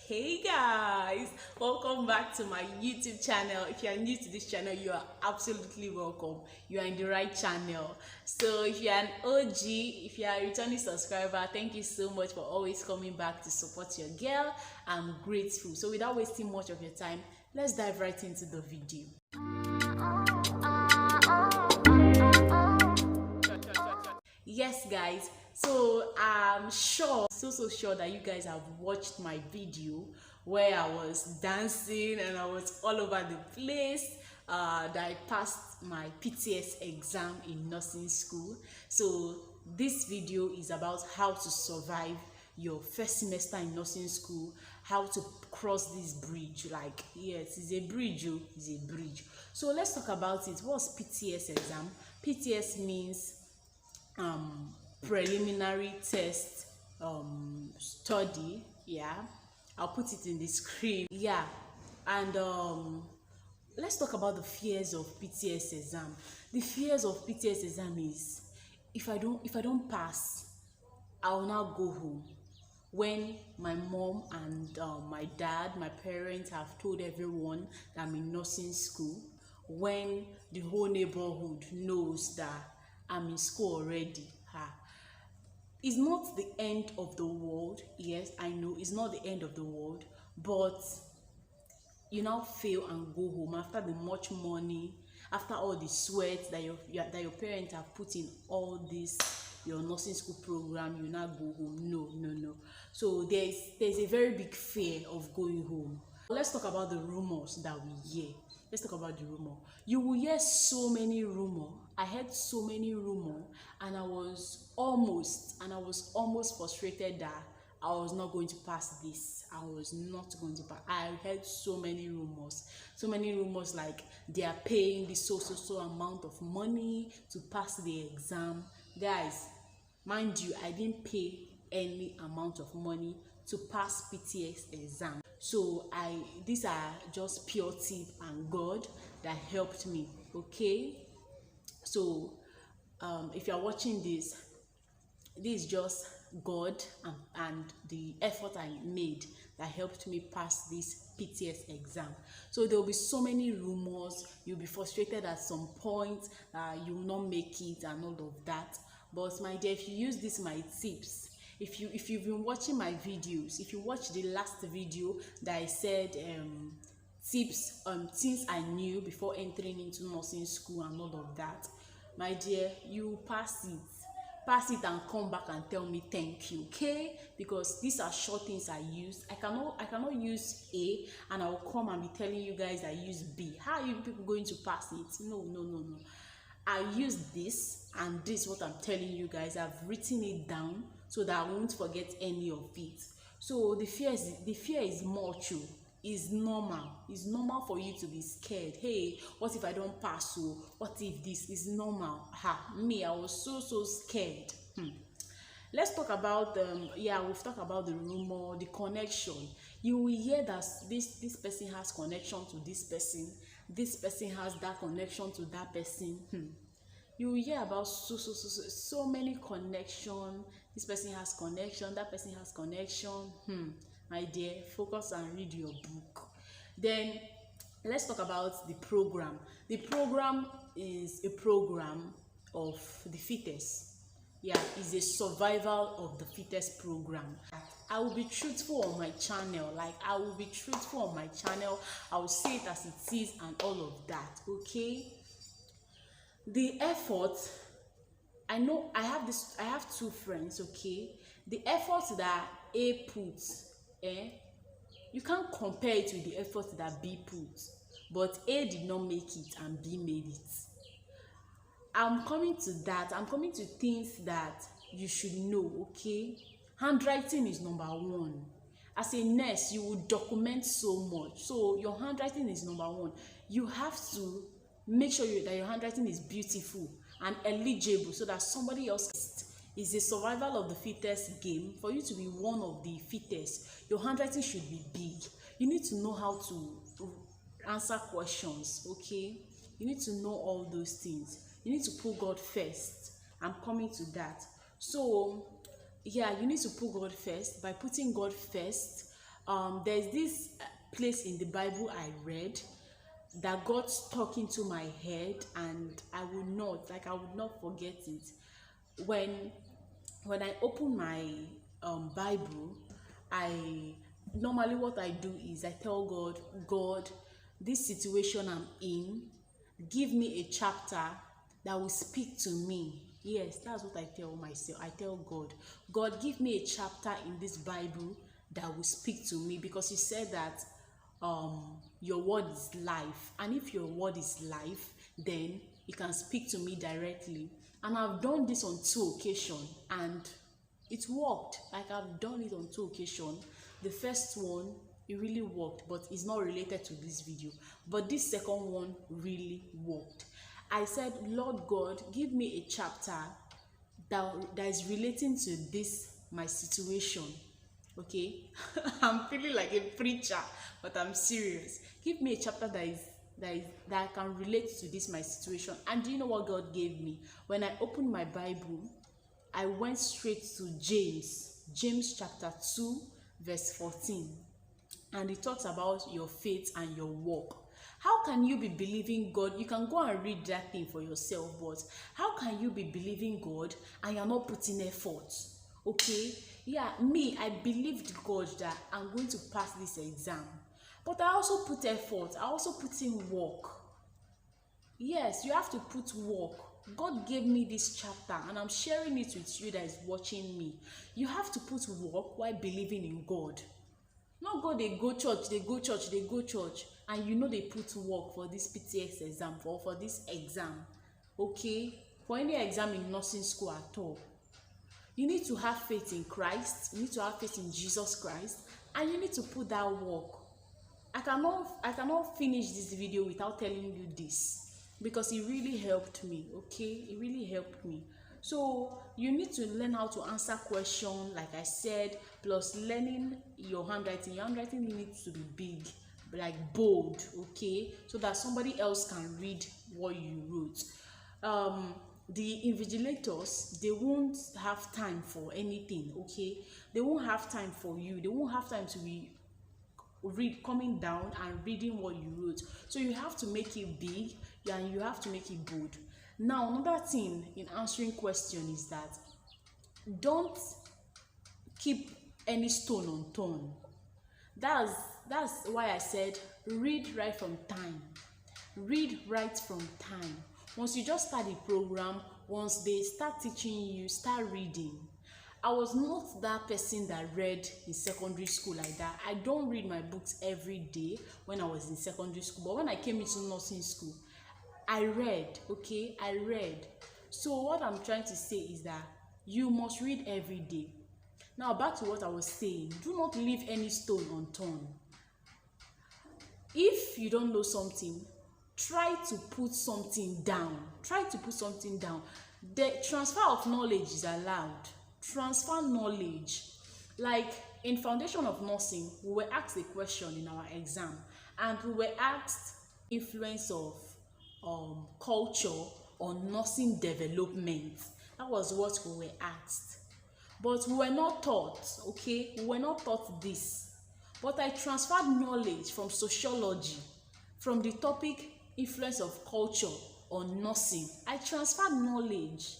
Hey guys, welcome back to my YouTube channel. If you are new to this channel, you are absolutely welcome. You are in the right channel. So if you are an OG, if you are a returning subscriber, thank you so much for always coming back to support your girl. I'm grateful. So without wasting much of your time, let's dive right into the video. Yes guys, so I'm sure, so sure that you guys have watched my video where I was dancing and I was all over the place, that I passed my PTS exam in nursing school. So this video is about how to survive your first semester in nursing school, how to cross this bridge. Like, yes, it's a bridge. It's a bridge. So let's talk about it. What's PTS exam? PTS means preliminary test study. Yeah, I'll put it in the screen. Yeah, and let's talk about the fears of PTS exam. The fears of PTS exam is if I don't pass, I will now go home. When my mom and my dad, my parents have told everyone that I'm in nursing school, when the whole neighborhood knows that I'm in school already, it's not the end of the world. Yes, I know it's not the end of the world, but you now fail and go home after the much money, after all the sweat that your parents have put in all this your nursing school program. You now go home. No. So there's a very big fear of going home. Let's talk about the rumors that we hear. Let's talk about the rumor. You will hear so many rumor. I heard so many rumor, and I was almost frustrated that I was not going to pass this. I was not going to pass. I heard so many rumors like they are paying the so amount of money to pass the exam. Guys, mind you, I didn't pay any amount of money to pass PTS exam. So these are just pure tip and God that helped me. Okay, so if you are watching this is just God and the effort I made that helped me pass this PTS exam. So there will be so many rumors. You'll be frustrated at some point, you will not make it and all of that. But my dear, if you use this my tips, if you've been watching my videos, if you watch the last video that I said tips, things I knew before entering into nursing school and all of that, my dear, you pass it and come back and tell me thank you. Okay, because these are short things I use. I cannot use A and I will come and be telling you guys I use B. How are you people going to pass it? No. I use this, and this is what I'm telling you guys. I've written it down so that I won't forget any of it. So the fear is much. Is normal. It's normal for you to be scared. Hey, what if I don't pass? So what if this is normal? Me, I was so scared. Let's talk about we've talked about the rumor, the connection. You will hear that this person has connection to this person has that connection to that person. You will hear about so many connection. This person has connection, that person has connection. My dear, focus and read your book. Then let's talk about the program. The program is a program of the fittest. Yeah, it's a survival of the fittest program. I will be truthful on my channel. I will say it as it is and all of that. Okay, the effort, I know I have two friends. Okay, the effort that A puts, you can't compare it with the effort that B puts. But A did not make it and B made it. I'm coming to that. I'm coming to things that you should know. Okay, handwriting is number one. As a nurse, you will document so much, so your handwriting is number one. You have to make sure that your handwriting is beautiful and eligible so that somebody else. Is a survival of the fittest game. For you to be one of the fittest, your handwriting should be big. You need to know how to answer questions. Okay, you need to know all those things. You need to put God first. I'm coming to that. So yeah, you need to put God first. By putting God first, There's this place in the Bible I read that got stuck into my head, and I would not forget it. When I open my Bible, I normally, what I do is I tell God, God, this situation I'm in, give me a chapter that will speak to me. Yes, that's what I tell myself. I tell God, God, give me a chapter in this Bible that will speak to me, because you said that your word is life, and if your word is life, then it can speak to me directly. And I've done this on 2 occasions, and it worked. Like, I've done it on 2 occasions. The first one, it really worked, but it's not related to this video. But this second one really worked. I said, Lord God, give me a chapter that is relating to this my situation. Okay, I'm feeling like a preacher, but I'm serious. Give me a chapter that can relate to this my situation. And do you know what God gave me? When I opened my Bible, I went straight to James chapter 2 verse 14, and it talks about your faith and your work. How can you be believing God? You can go and read that thing for yourself, but how can you be believing God and you're not putting effort? Okay, yeah, me, I believed God that I'm going to pass this exam, but I also put effort. I also put in work. Yes, you have to put work. God gave me this chapter, and I'm sharing it with you that is watching me. You have to put work while believing in God. Not go they go church, and you know they put work for this PTS exam, for this exam. Okay, for any exam in nursing school at all. You need to have faith in Christ. You need to have faith in Jesus Christ, and you need to put that work. I cannot finish this video without telling you this, because it really helped me. Okay, it really helped me. So you need to learn how to answer questions, like I said, plus learning your handwriting. Your handwriting needs to be big, like bold, okay, so that somebody else can read what you wrote. The invigilators, they won't have time for anything. Okay, they won't have time for you. They won't have time to be coming down and reading what you wrote. So you have to make it big, and you have to make it bold. Now, another thing in answering question is that don't keep any stone unturned. That's why I said read right from time. Read right from time. Once you just start the program, once they start teaching you, start reading. I was not that person that read in secondary school like that. I don't read my books every day when I was in secondary school, but when I came into nursing school, I read. Okay, I read. So what I'm trying to say is that you must read every day. Now, back to what I was saying. Do not leave any stone unturned. If you don't know something, try to put something down. Try to put something down. The transfer of knowledge is allowed. Transfer knowledge. Like in Foundation of Nursing, we were asked a question in our exam, and we were asked influence of culture on nursing development. That was what we were asked, but we were not taught. Okay, we were not taught this, but I transferred knowledge from sociology, from the topic influence of culture on nursing. I transferred knowledge.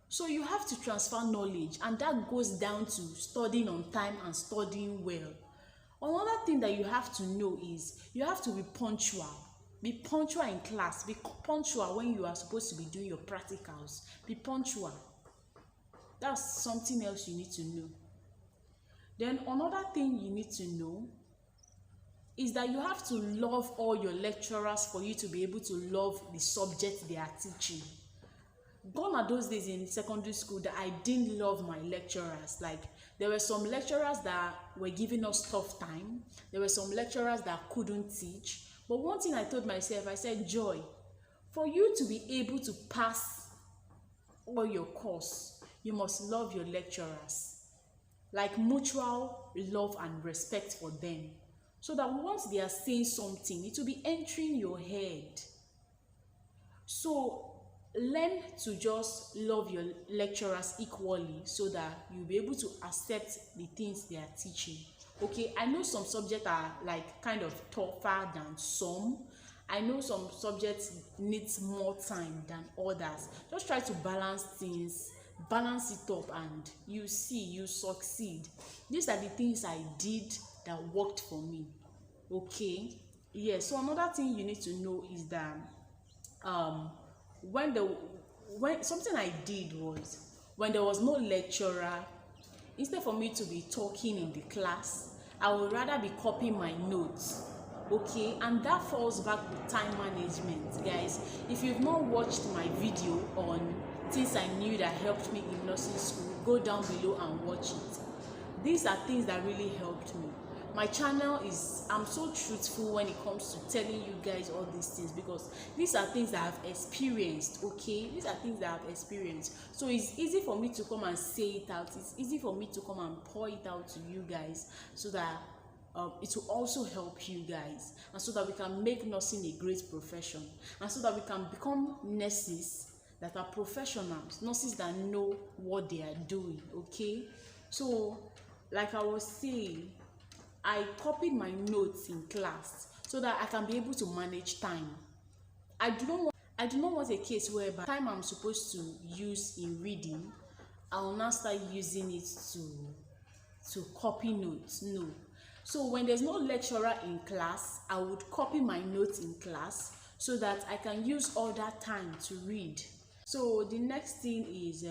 So you have to transfer knowledge, and that goes down to studying on time and studying well. Another thing that you have to know is you have to be punctual. Be punctual in class. Be punctual when you are supposed to be doing your practicals. Be punctual. That's something else you need to know. Then another thing you need to know is that you have to love all your lecturers for you to be able to love the subject they are teaching. Gone are those days in secondary school that I didn't love my lecturers. Like, there were some lecturers that were giving us tough time. There were some lecturers that couldn't teach. But one thing I told myself, I said, Joy, for you to be able to pass all your course, you must love your lecturers. Like mutual love and respect for them. So that once they are saying something, it will be entering your head. So learn to just love your lecturers equally, so that you'll be able to accept the things they are teaching. Okay, I know some subjects are like kind of tougher than some. I know some subjects needs more time than others. Just try to balance things, balance it up, and you see you succeed. These are the things I did that worked for me. Okay, yes. So another thing you need to know is that um when the when something I did was, when there was no lecturer, instead for me to be talking in the class, I would rather be copying my notes. Okay, and that falls back to time management, guys. If you've not watched my video on things I knew that helped me in nursing school, go down below and watch it. These are things that really helped me. My channel is, I'm so truthful when it comes to telling you guys all these things, because these are things that I've experienced. Okay, these are things that I've experienced, so it's easy for me to come and say it out. It's easy for me to come and pour it out to you guys, so that it will also help you guys, and so that we can make nursing a great profession, and so that we can become nurses that are professionals, nurses that know what they are doing. Okay, so like I was saying, I copied my notes in class so that I can be able to manage time. I do not want a case whereby time I'm supposed to use in reading, I will now start using it to copy notes. No. So when there's no lecturer in class, I would copy my notes in class so that I can use all that time to read. So the next thing is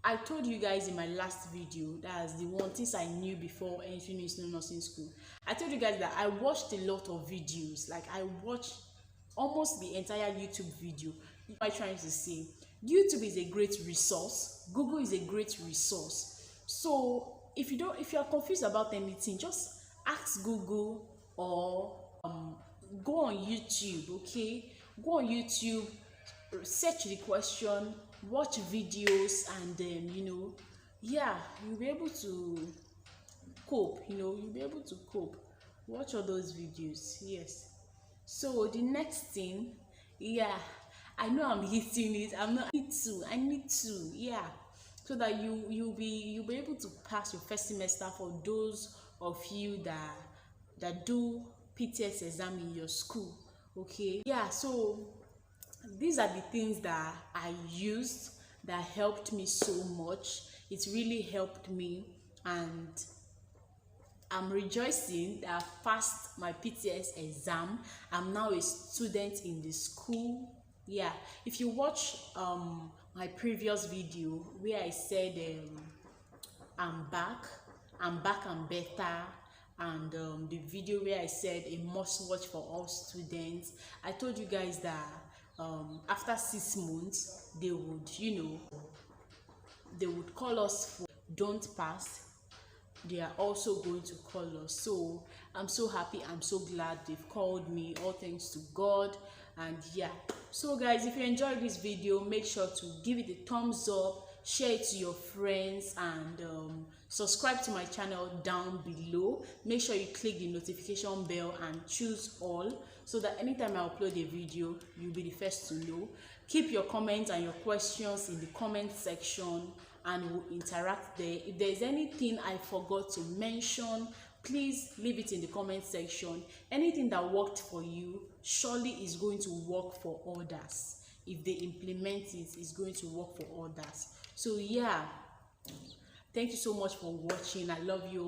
I told you guys in my last video, that's the one things I knew before entering into nursing school. I told you guys that I watched a lot of videos. Like I watched almost the entire YouTube video. What am I trying to say? YouTube is a great resource. Google is a great resource. So if you are confused about anything, just ask Google, or go on YouTube. Okay, go on YouTube, search the question, watch videos, and then yeah, you'll be able to cope. You'll be able to cope. Watch all those videos. Yes. So the next thing, yeah, I know I'm hitting it. I need to, yeah, so that you'll be able to pass your first semester, for those of you that do PTS exam in your school. Okay, yeah. So these are the things that I used that helped me so much. It really helped me, and I'm rejoicing that I passed my PTS exam. I'm now a student in the school. Yeah, if you watch my previous video where I said I'm back and better, and the video where I said a must watch for all students, I told you guys that after 6 months they would call us for don't pass. They are also going to call us. So I'm so happy, I'm so glad they've called me. All thanks to God. And yeah, so guys, if you enjoyed this video, make sure to give it a thumbs up, share it to your friends, and subscribe to my channel down below. Make sure you click the notification bell and choose all, so that anytime I upload a video, you'll be the first to know. Keep your comments and your questions in the comment section, and we'll interact there. If there's anything I forgot to mention, please leave it in the comment section. Anything that worked for you surely is going to work for others. If they implement it, it's going to work for others. So yeah, thank you so much for watching. I love you all.